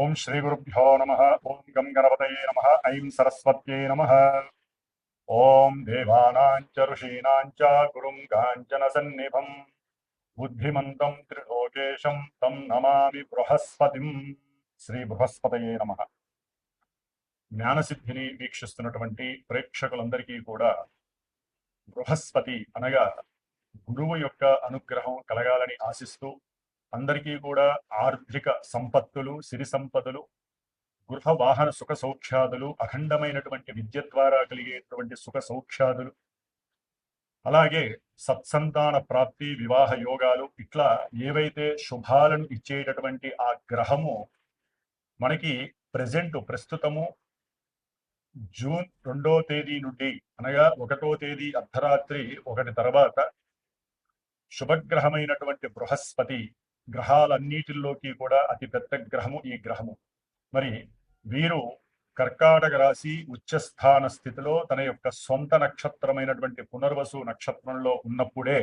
ఓం శ్రీ గురుభ్యో నమః. ఓం గం గణపతయే నమః. ఐం సరస్వత్యై నమః. ఓం దేవానాం చ ఋషీణాం చ గురుం కాంచన సన్నిభం బుద్ధిమంతం త్రిలోకేశం తం నమామి బృహస్పతిం. శ్రీ బృహస్పతయే నమః. జ్ఞానసిద్ధిని వీక్షిస్తున్నటువంటి ప్రేక్షకులందరికీ కూడా బృహస్పతి అనగా గురువు యొక్క అనుగ్రహం కలగాలని ఆశిస్తూ అందరికీ కూడా ఆర్థిక సంపత్తులు, సిరి సంపదలు, గృహ వాహన సుఖ సౌఖ్యాదులు, అఖండమైనటువంటి విద్య ద్వారా కలిగేటువంటి సుఖ సౌఖ్యాదులు, అలాగే సత్సంతాన ప్రాప్తి, వివాహ యోగాలు, ఇట్లా ఏవైతే శుభాలను ఇచ్చేటటువంటి ఆ గ్రహము మనకి ప్రస్తుతము జూన్ 2వ తేదీ నుండి అనగా 1వ తేదీ అర్ధరాత్రి 1 తర్వాత శుభగ్రహమైనటువంటి బృహస్పతి, గ్రహాలన్నిటిలోకి కూడా అతి పెద్ద గ్రహము ఈ గ్రహము. మరి వీరు కర్కాటక రాశి ఉచ్చస్థాన స్థితిలో తన యొక్క సొంత నక్షత్రమైనటువంటి పునర్వసు నక్షత్రంలో ఉన్నప్పుడే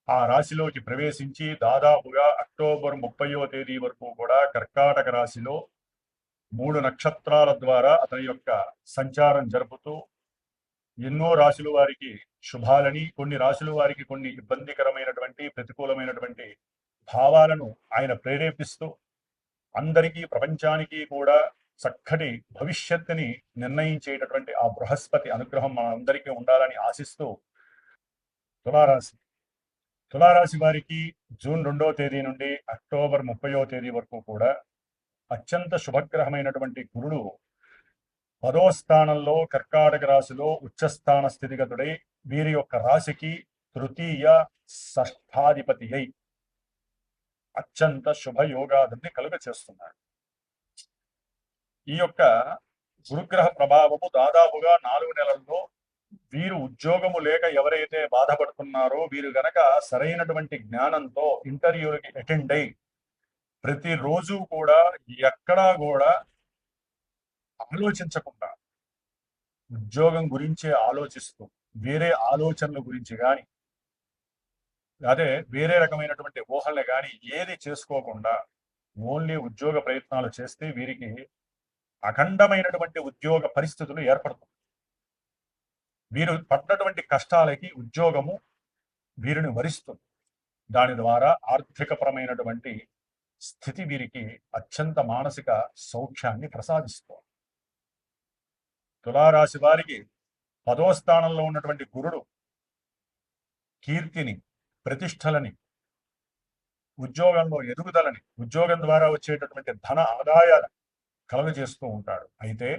ఆ రాశిలోకి ప్రవేశించి దాదాపుగా అక్టోబర్ 30వ తేదీ వరకు కూడా కర్కాటక రాశిలో 3 నక్షత్రాల ద్వారా అతని యొక్క సంచారం జరుపుతూ ఎన్నో రాశుల వారికి శుభాలని, కొన్ని రాశుల వారికి కొన్ని ఇబ్బందికరమైనటువంటి ప్రతికూలమైనటువంటి భావాలను ఆయన ప్రేరేపిస్తూ అందరికీ, ప్రపంచానికి కూడా చక్కటి భవిష్యత్తుని నిర్ణయించేటటువంటి ఆ బృహస్పతి అనుగ్రహం మనందరికీ ఉండాలని ఆశిస్తూ తులారాశి వారికి జూన్ 2వ తేదీ నుండి అక్టోబర్ 30వ తేదీ వరకు కూడా అత్యంత శుభగ్రహమైనటువంటి గురుడు 10వ స్థానంలో కర్కాటక రాశిలో ఉచ్చస్థాన స్థితిగతుడై వీరి యొక్క రాశికి తృతీయ షష్ఠాధిపతి అయి అత్యంత శుభయోగాదుల్ని కలుగ చేస్తున్నాడు. ఈ యొక్క గురుగ్రహ ప్రభావము దాదాపుగా 4 నెలల్లో వీరు ఉద్యోగము లేక ఎవరైతే బాధపడుతున్నారో వీరు గనక సరైనటువంటి జ్ఞానంతో ఇంటర్వ్యూలకి అటెండ్ అయి ప్రతిరోజు కూడా ఎక్కడా కూడా ఆలోచించకుండా ఉద్యోగం గురించే ఆలోచిస్తూ వేరే ఆలోచనల గురించి కానీ అదే వేరే రకమైనటువంటి ఊహల్ని కానీ ఏది చేసుకోకుండా ఓన్లీ ఉద్యోగ ప్రయత్నాలు చేస్తే వీరికి అఖండమైనటువంటి ఉద్యోగ పరిస్థితులు ఏర్పడుతుంది. వీరు పడ్డటువంటి కష్టాలకి ఉద్యోగము వీరిని వరిస్తుంది. దాని ద్వారా ఆర్థికపరమైనటువంటి స్థితి వీరికి అత్యంత మానసిక సౌఖ్యాన్ని ప్రసాదిస్తుంది. తులారాశి వారికి 10వ స్థానంలో ఉన్నటువంటి గురుడు కీర్తిని, ప్రతిష్టలని, ఉద్యోగంలో ఎదుగుదలని, ఉద్యోగం ద్వారా వచ్చేటటువంటి ధన ఆదాయాలను కలుగజేస్తూ ఉంటాడు. అయితే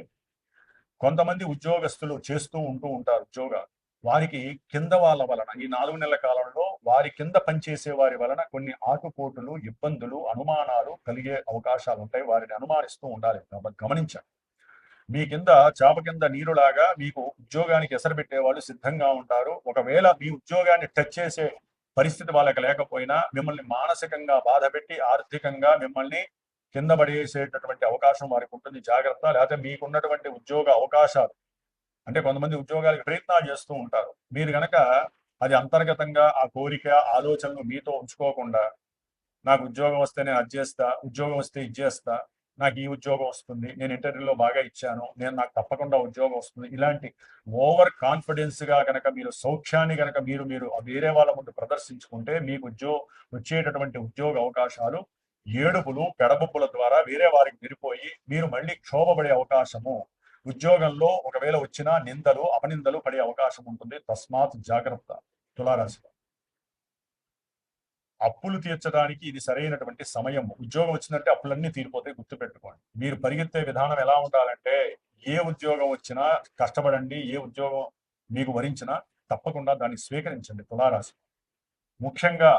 కొంతమంది ఉద్యోగస్తులు చేస్తూ ఉంటారు ఉద్యోగాలు. వారికి కింద వాళ్ళ వలన ఈ 4 నెలల కాలంలో వారి కింద పనిచేసే వారి వలన కొన్ని ఆటుపోటులు, ఇబ్బందులు, అనుమానాలు కలిగే అవకాశాలు ఉంటాయి. వారిని అనుమానిస్తూ ఉండాలి. గమనించండి. మీ కింద చాప కింద నీరులాగా మీకు ఉద్యోగానికి ఎసరు పెట్టేవాళ్ళు సిద్ధంగా ఉంటారు. ఒకవేళ మీ ఉద్యోగాన్ని టచ్ చేసే పరిస్థితి వాళ్ళకి లేకపోయినా మిమ్మల్ని మానసికంగా బాధ పెట్టి ఆర్థికంగా మిమ్మల్ని కింద పడేసేటటువంటి అవకాశం వారికి ఉంటుంది. జాగ్రత్త. లేకపోతే మీకున్నటువంటి ఉద్యోగ అవకాశాలు అంటే కొంతమంది ఉద్యోగాలకు ప్రయత్నాలు చేస్తూ ఉంటారు. మీరు గనక అది అంతర్గతంగా ఆ కోరిక, ఆలోచనలు మీతో ఉంచుకోకుండా నాకు ఉద్యోగం వస్తే నేను అది చేస్తా, ఉద్యోగం వస్తే ఇది చేస్తా, నాకు ఈ ఉద్యోగం వస్తుంది, నేను ఇంటర్వ్యూలో బాగా ఇచ్చాను, నాకు తప్పకుండా ఉద్యోగం వస్తుంది, ఇలాంటి ఓవర్ కాన్ఫిడెన్స్ గా కనుక మీరు సౌఖ్యాన్ని కనుక మీరు వేరే వాళ్ళ ముందు ప్రదర్శించుకుంటే మీకు వచ్చేటటువంటి ఉద్యోగ అవకాశాలు ఏడుపులు, పెడబొప్పుల ద్వారా వేరే వారికి విరిపోయి మీరు మళ్ళీ క్షోభపడే అవకాశము, ఉద్యోగంలో ఒకవేళ వచ్చినా నిందలు, అపనిందలు పడే అవకాశం ఉంటుంది. తస్మాత్ జాగ్రత్త. తులారాశి అప్పులు తీర్చడానికి ఇది సరైనటువంటి సమయం. ఉద్యోగం వచ్చిందంటే అప్పులన్నీ తీరిపోతాయి. గుర్తుపెట్టుకోండి. మీరు పరిగెత్తే విధానం ఎలా ఉండాలంటే ఏ ఉద్యోగం వచ్చినా కష్టపడండి, ఏ ఉద్యోగం మీకు వరించినా తప్పకుండా దాన్ని స్వీకరించండి. తులారాశి ముఖ్యంగా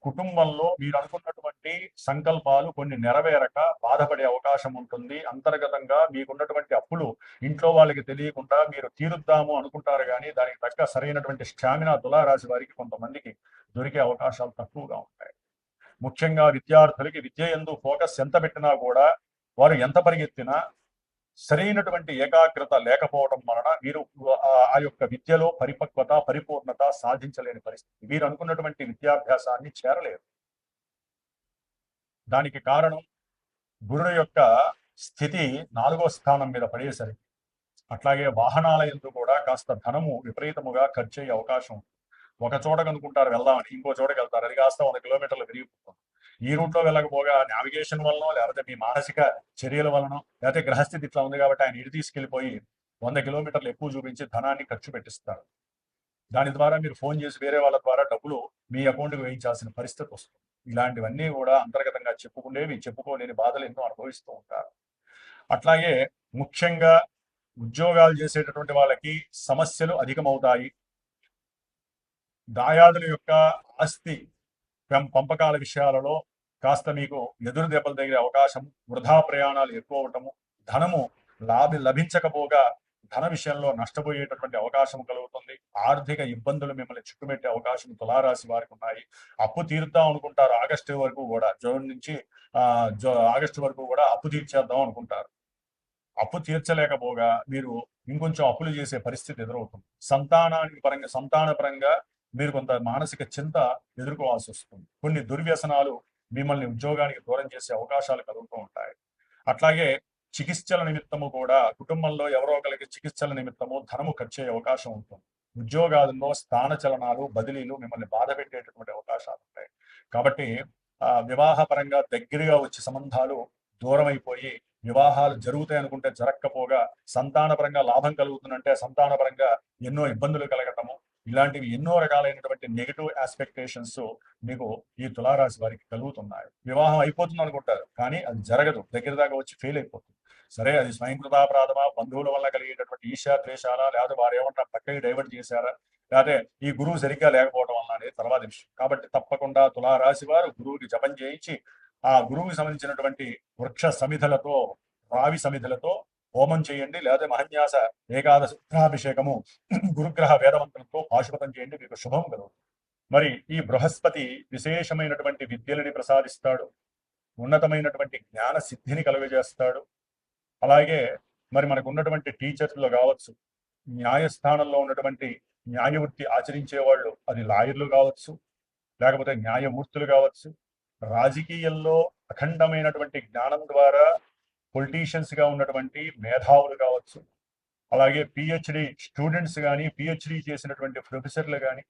కుటుంబంలో మీరు అనుకున్నటువంటి సంకల్పాలు కొన్ని నెరవేరక బాధపడే అవకాశం ఉంటుంది. అంతర్గతంగా మీకున్నటువంటి అప్పులు ఇంట్లో వాళ్ళకి తెలియకుండా మీరు తీరుద్దాము అనుకుంటారు, కానీ దానికి తగ్గ సరైనటువంటి స్టామినా తులారాశి వారికి కొంతమందికి దొరికే అవకాశాలు తక్కువగా ఉంటాయి. ముఖ్యంగా విద్యార్థులకి విద్య యందు ఫోకస్ ఎంత పెట్టినా కూడా వారు ఎంత పరిగెత్తినా సరైనటువంటి ఏకాగ్రత లేకపోవడం వలన వీరు ఆ యొక్క విద్యలో పరిపక్వత, పరిపూర్ణత సాధించలేని పరిస్థితి. వీరు అనుకున్నటువంటి విద్యాభ్యాసాన్ని చేరలేరు. దానికి కారణం గురుడు యొక్క స్థితి 4వ స్థానం మీద పడేసరికి, అట్లాగే వాహనాల యందు కూడా కాస్త ధనము విపరీతముగా ఖర్చు అయ్యే అవకాశం ఉంది. ఒక చోట కనుక్కుంటారు వెళ్దామని, ఇంకో చోటకి వెళ్తారు, అది కాస్త 100 కిలోమీటర్లు పెరిగిపోతుంది. ఈ రూట్లో వెళ్ళకపోగా నావిగేషన్ వలనో, లేకపోతే మీ మానసిక చర్యల వలనో, లేకపోతే గ్రహస్థితి ఇట్లా ఉంది కాబట్టి ఆయన ఇటు తీసుకెళ్లిపోయి 100 కిలోమీటర్లు ఎక్కువ చూపించి ధనాన్ని ఖర్చు పెట్టిస్తారు. దాని ద్వారా మీరు ఫోన్ చేసి వేరే వాళ్ళ ద్వారా డబ్బులు మీ అకౌంట్కి వేయించాల్సిన పరిస్థితి వస్తుంది. ఇలాంటివన్నీ కూడా అంతర్గతంగా చెప్పుకునేవి, చెప్పుకోలేని బాధలు ఎన్నో అనుభవిస్తూ ఉంటారు. అట్లాగే ముఖ్యంగా ఉద్యోగాలు చేసేటటువంటి వాళ్ళకి సమస్యలు అధికమవుతాయి. దాయాదుల యొక్క ఆస్తి పంపకాల విషయాలలో కాస్త మీకు ఎదురు దెబ్బలు తగిలే అవకాశం, వృధా ప్రయాణాలు ఎక్కువ అవటము, ధనము లభించకపోగా ధన విషయంలో నష్టపోయేటటువంటి అవకాశం కలుగుతుంది. ఆర్థిక ఇబ్బందులు మిమ్మల్ని చుట్టుమెట్టే అవకాశం తులారాశి వారికి ఉన్నాయి. అప్పు తీరుద్దాం అనుకుంటారు, ఆగస్టు వరకు కూడా, జూన్ నుంచి ఆగస్టు వరకు కూడా అప్పు తీర్చేద్దాం అనుకుంటారు. అప్పు తీర్చలేకపోగా మీరు ఇంకొంచెం అప్పులు చేసే పరిస్థితి ఎదురవుతుంది. సంతాన పరంగా మీరు కొంత మానసిక చింత ఎదుర్కోవాల్సి వస్తుంది. కొన్ని దుర్వ్యసనాలు మిమ్మల్ని ఉద్యోగానికి దూరం చేసే అవకాశాలు కలుగుతూ ఉంటాయి. అట్లాగే చికిత్సల నిమిత్తము కూడా కుటుంబంలో ఎవరో ఒకరికి చికిత్సల నిమిత్తము ధనము ఖర్చు అయ్యే అవకాశం ఉంటుంది. ఉద్యోగాలలో స్థాన చలనాలు, బదిలీలు మిమ్మల్ని బాధ పెట్టేటటువంటి అవకాశాలు ఉంటాయి. కాబట్టి వివాహపరంగా దగ్గరగా వచ్చే సంబంధాలు దూరం అయిపోయి వివాహాలు జరుగుతాయి అనుకుంటే జరగకపోగా, సంతానపరంగా లాభం కలుగుతుందంటే సంతానపరంగా ఎన్నో ఇబ్బందులు కలగటము, ఇలాంటివి ఎన్నో రకాలైనటువంటి నెగిటివ్ ఆస్పెక్టేషన్స్ మీకు ఈ తులారాశి వారికి కలుగుతున్నాయి. వివాహం అయిపోతుంది అనుకుంటారు, కానీ అది జరగదు, దగ్గర దాకా వచ్చి ఫెయిల్ అయిపోతుంది. సరే, అది స్వయంకృతాపరాధమా, బంధువుల వల్ల కలిగేటటువంటి ఈర్ష్య ద్వేషాలా, లేదా వారు ఏమంటారు పక్కకి డైవర్ట్ చేశారా, లేకపోతే ఈ గురువు సరిగ్గా లేకపోవడం వల్ల అనేది తర్వాత విషయం. కాబట్టి తప్పకుండా తులారాశి వారు గురువుకి జపం చేయించి ఆ గురువుకి సంబంధించినటువంటి వృక్ష సమిధలతో, రావి సమిధలతో హోమం చేయండి, లేదా మహన్యాస ఏకాదశి రుద్రాభిషేకము గురుగ్రహ వేదమంత్రంతో పాశుపతం చేయండి, మీకు శుభం కలుగుతుంది. మరి ఈ బృహస్పతి విశేషమైనటువంటి విద్యలని ప్రసాదిస్తాడు, ఉన్నతమైనటువంటి జ్ఞాన సిద్ధిని కలుగజేస్తాడు. అలాగే మరి మనకు ఉన్నటువంటి టీచర్స్లో కావచ్చు, న్యాయస్థానంలో ఉన్నటువంటి న్యాయవృత్తి ఆచరించే వాళ్ళు, అది లాయర్లు కావచ్చు, లేకపోతే న్యాయమూర్తులు కావచ్చు, రాజకీయాల్లో అఖండమైనటువంటి జ్ఞానం ద్వారా పొలిటీషియన్స్ గా ఉన్నటువంటి మేధావులు కావచ్చు, అలాగే పిహెచ్డి స్టూడెంట్స్ కానీ, పిహెచ్డి చేసినటువంటి ప్రొఫెసర్లు కానీ,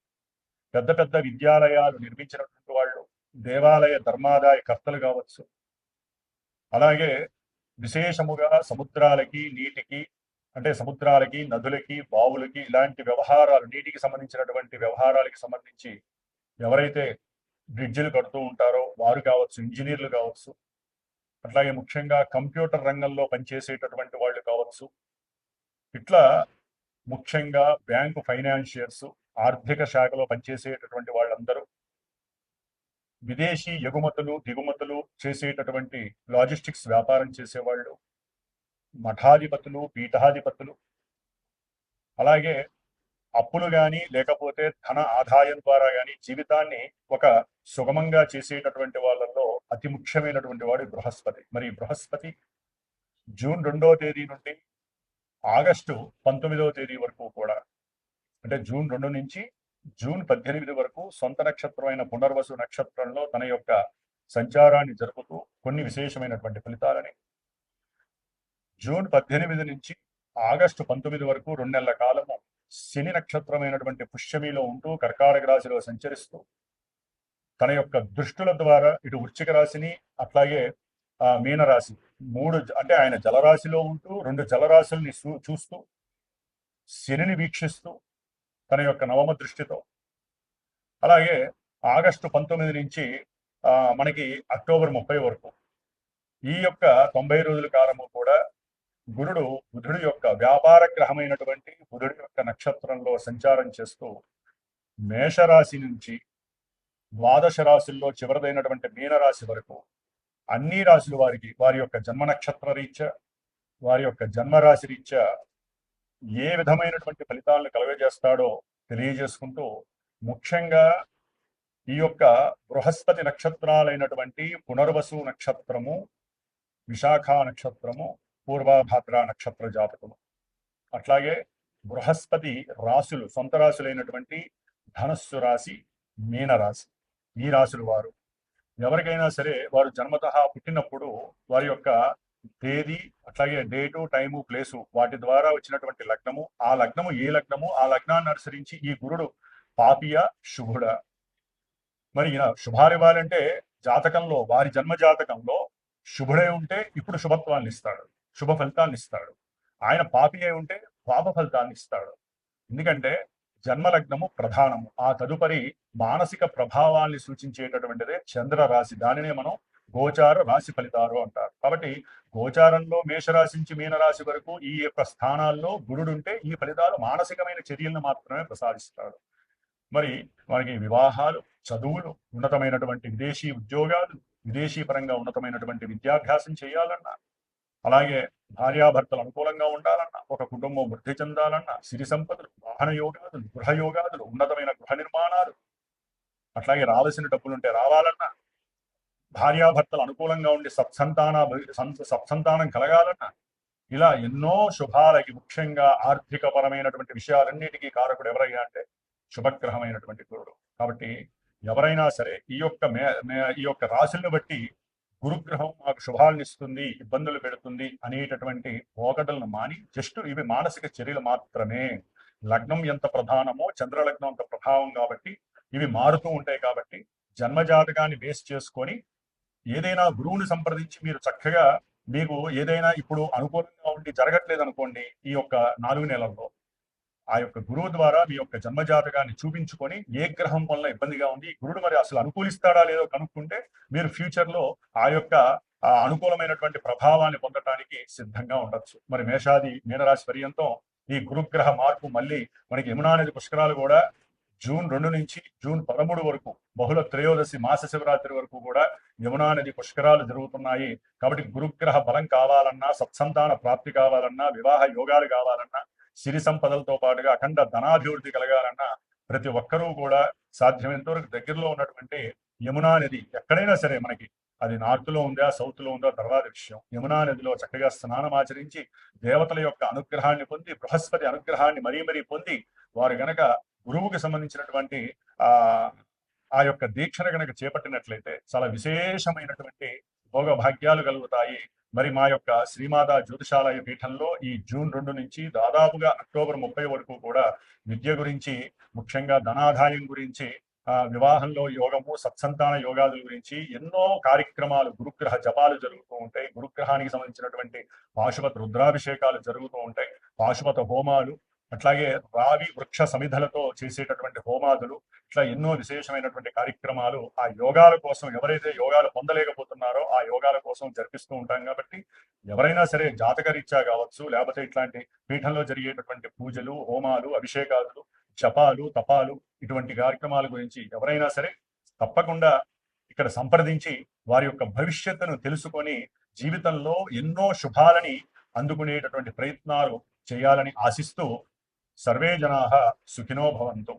పెద్ద పెద్ద విద్యాలయాలు నిర్మించినటువంటి వాళ్ళు, దేవాలయ ధర్మాదాయ కర్తలు కావచ్చు, అలాగే విశేషముగా సముద్రాలకి, నీటికి, అంటే సముద్రాలకి, నదులకి, బావులకి, ఇలాంటి వ్యవహారాలు, నీటికి సంబంధించినటువంటి వ్యవహారాలకి సంబంధించి ఎవరైతే బ్రిడ్జిలు కడుతూ ఉంటారో వారు కావచ్చు, ఇంజనీర్లు కావచ్చు, అట్లాగే ముఖ్యంగా కంప్యూటర్ రంగంలో పనిచేసేటటువంటి వాళ్ళు కావచ్చు, ఇట్లా ముఖ్యంగా బ్యాంకు ఫైనాన్షియర్స్, ఆర్థిక శాఖలో పనిచేసేటటువంటి వాళ్ళందరూ, విదేశీ ఎగుమతులు దిగుమతులు చేసేటటువంటి లాజిస్టిక్స్ వ్యాపారం చేసేవాళ్ళు, మఠాధిపతులు, పీఠాధిపతులు, అలాగే అప్పులు కానీ లేకపోతే ధన ఆదాయం ద్వారా కానీ జీవితాన్ని ఒక సుగమంగా చేసేటటువంటి వాళ్ళల్లో అతి ముఖ్యమైనటువంటి వాడు బృహస్పతి. మరి బృహస్పతి జూన్ 2వ తేదీ నుండి ఆగస్టు 19వ తేదీ వరకు కూడా, అంటే జూన్ 2 నుంచి జూన్ 18 వరకు సొంత నక్షత్రమైన పునర్వసు నక్షత్రంలో తన యొక్క సంచారాన్ని జరుపుతూ కొన్ని విశేషమైనటువంటి ఫలితాలని, జూన్ 18 నుంచి ఆగస్టు 19 వరకు 2 నెలల కాలము శని నక్షత్రమైనటువంటి పుష్యమిలో ఉంటూ కర్కాటక రాశిలో సంచరిస్తూ తన యొక్క దృష్టుల ద్వారా ఇటు వృశ్చిక రాశిని, అట్లాగే మీనరాశి, అంటే ఆయన జలరాశిలో ఉంటూ 2 జలరాశుల్ని చూస్తూ శనిని వీక్షిస్తూ తన యొక్క నవమ దృష్టితో, అలాగే ఆగస్టు 19 నుంచి మనకి అక్టోబర్ 30 వరకు ఈ యొక్క 90 రోజుల కాలము కూడా బుధుడు యొక్క వ్యాపార గ్రహమైనటువంటి బుధుడి యొక్క నక్షత్రంలో సంచారం చేస్తూ మేషరాశి నుంచి ద్వాదశ రాశుల్లో చివరిదైనటువంటి మీనరాశి వరకు అన్ని రాశుల వారికి వారి యొక్క జన్మ నక్షత్ర రీత్యా, వారి యొక్క జన్మరాశి రీత్యా ఏ విధమైనటువంటి ఫలితాలను కలుగజేస్తాడో తెలియజేసుకుంటూ, ముఖ్యంగా ఈ యొక్క బృహస్పతి నక్షత్రాలైనటువంటి పునర్వసు నక్షత్రము, విశాఖ నక్షత్రము, పూర్వభాద్ర నక్షత్ర జాతకము, అట్లాగే బృహస్పతి రాశులు సొంత రాశులైనటువంటి ధనస్సు రాశి, మీనరాశి, ఈ రాశుల వారు ఎవరికైనా సరే వారు జన్మతః పుట్టినప్పుడు వారి యొక్క తేదీ, అట్లాగే డేటు, టైము, ప్లేసు వాటి ద్వారా వచ్చినటువంటి లగ్నము, ఆ లగ్నము ఏ లగ్నము, ఆ లగ్నాన్ని అనుసరించి ఈ గురుడు పాపియ శుభుడా. మరి ఈయన శుభాలివ్వాలంటే జాతకంలో, వారి జన్మ జాతకంలో శుభుడై ఉంటే ఇప్పుడు శుభత్వాన్ని ఇస్తాడు, శుభ ఫలితాన్ని ఇస్తాడు. ఆయన పాపి అయి ఉంటే పాప ఫలితాన్ని ఇస్తాడు. ఎందుకంటే జన్మలగ్నము ప్రధానము, ఆ తదుపరి మానసిక ప్రభావాల్ని సూచించేటటువంటిదే చంద్ర రాశి. దానినే మనం గోచార రాశి ఫలితాలు అంటారు. కాబట్టి గోచారంలో మేషరాశి నుంచి మీనరాశి వరకు ఈ యొక్క స్థానాల్లో గురుడు ఉంటే ఈ ఫలితాలు మానసికమైన చర్యలను మాత్రమే ప్రసాదిస్తాడు. మరి వారికి వివాహాలు, చదువులు, ఉన్నతమైనటువంటి విదేశీ ఉద్యోగాలు, విదేశీ పరంగా ఉన్నతమైనటువంటి విద్యాభ్యాసం చేయాలన్నా, అలాగే భార్యాభర్తలు అనుకూలంగా ఉండాలన్నా, ఒక కుటుంబం వృద్ధి చెందాలన్నా, సిరి సంపదలు, వాహన యోగాదులు, గృహయోగాదులు, ఉన్నతమైన గృహ నిర్మాణాలు, అట్లాగే రావాల్సిన డబ్బులుంటే రావాలన్నా, భార్యాభర్తలు అనుకూలంగా ఉండి సత్సంతానం కలగాలన్నా, ఇలా ఎన్నో శుభాలకి ముఖ్యంగా ఆర్థిక పరమైనటువంటి విషయాలన్నిటికీ కారకుడు ఎవరయ్యా అంటే శుభగ్రహమైనటువంటి గురుడు. కాబట్టి ఎవరైనా సరే ఈ యొక్క రాశులను బట్టి గురుగ్రహం మాకు శుభాలను ఇస్తుంది, ఇబ్బందులు పెడుతుంది అనేటటువంటి పోకడలను మాని జస్ట్ ఇవి మానసిక చర్యలు మాత్రమే. లగ్నం ఎంత ప్రధానమో చంద్రలగ్నం అంత ప్రభావం కాబట్టి ఇవి మారుతూ ఉంటాయి. కాబట్టి జన్మజాతకాన్ని బేస్ చేసుకొని ఏదైనా గురువుని సంప్రదించి మీరు చక్కగా, మీకు ఏదైనా ఇప్పుడు అనుకూలంగా ఉండి జరగట్లేదు అనుకోండి, ఈ యొక్క 4 నెలల్లో ఆ యొక్క గురువు ద్వారా మీ యొక్క జన్మజాతకాన్ని చూపించుకొని ఏ గ్రహం వల్ల ఇబ్బందిగా ఉంది, గురుడు మరి అసలు అనుకూలిస్తాడా లేదో కనుక్కుంటే మీరు ఫ్యూచర్ లో ఆ యొక్క అనుకూలమైనటువంటి ప్రభావాన్ని పొందటానికి సిద్ధంగా ఉండొచ్చు. మరి మేషాది మీనరాశి పర్యంతం ఈ గురుగ్రహ మార్పు మళ్ళీ మనకి యమునా నది పుష్కరాలు కూడా జూన్ 2 నుంచి జూన్ 13 వరకు, బహుళ త్రయోదశి మాస శివరాత్రి వరకు కూడా యమునా నది పుష్కరాలు జరుగుతున్నాయి. కాబట్టి గురుగ్రహ బలం కావాలన్నా, సత్సంతాన ప్రాప్తి కావాలన్నా, వివాహ యోగాలు కావాలన్నా, సిరి సంపదలతో పాటుగా అఖండ ధనాభివృద్ధి కలగాలన్నా ప్రతి ఒక్కరూ కూడా సాధ్యమైనంత వరకు దగ్గరలో ఉన్నటువంటి యమునా నది, ఎక్కడైనా సరే మనకి అది నార్త్ లో ఉందా సౌత్ లో ఉందా తర్వాత విషయం, యమునా నదిలో చక్కగా స్నానం ఆచరించి దేవతల యొక్క అనుగ్రహాన్ని పొంది, బృహస్పతి అనుగ్రహాన్ని మరీ మరీ పొంది, వారు గనక గురువుకి సంబంధించినటువంటి ఆ ఆ యొక్క దీక్షను గనక చేపట్టినట్లయితే చాలా విశేషమైనటువంటి భోగ భాగ్యాలు కలుగుతాయి. మరి మా యొక్క శ్రీమాతా జ్యోతిషాలయ పీఠంలో ఈ జూన్ 2 నుంచి దాదాపుగా అక్టోబర్ 30 వరకు కూడా విద్య గురించి, ముఖ్యంగా ధనాదాయం గురించి, వివాహంలో యోగము, సత్సంతాన యోగాదుల గురించి ఎన్నో కార్యక్రమాలు, గురుగ్రహ జపాలు జరుగుతూ ఉంటాయి. గురుగ్రహానికి సంబంధించినటువంటి పాశుపత రుద్రాభిషేకాలు జరుగుతూ ఉంటాయి, పాశుపత హోమాలు, అట్లాగే రావి వృక్ష సమిధలతో చేసేటటువంటి హోమాదులు, ఇట్లా ఎన్నో విశేషమైనటువంటి కార్యక్రమాలు ఆ యోగాల కోసం, ఎవరైతే యోగాలు పొందలేకపోతున్నారో ఆ యోగాల కోసం జరిపిస్తూ ఉంటాం. కాబట్టి ఎవరైనా సరే జాతకరీత్యా కావచ్చు, లేకపోతే ఇట్లాంటి పీఠంలో జరిగేటటువంటి పూజలు, హోమాలు, అభిషేకాలు, జపాలు, తపాలు, ఇటువంటి కార్యక్రమాల గురించి ఎవరైనా సరే తప్పకుండా ఇక్కడ సంప్రదించి వారి యొక్క భవిష్యత్తును తెలుసుకొని జీవితంలో ఎన్నో శుభాలని అందుకునేటటువంటి ప్రయత్నాలు చేయాలని ఆశిస్తూ సర్వే జనాః సుఖినో భవంతు.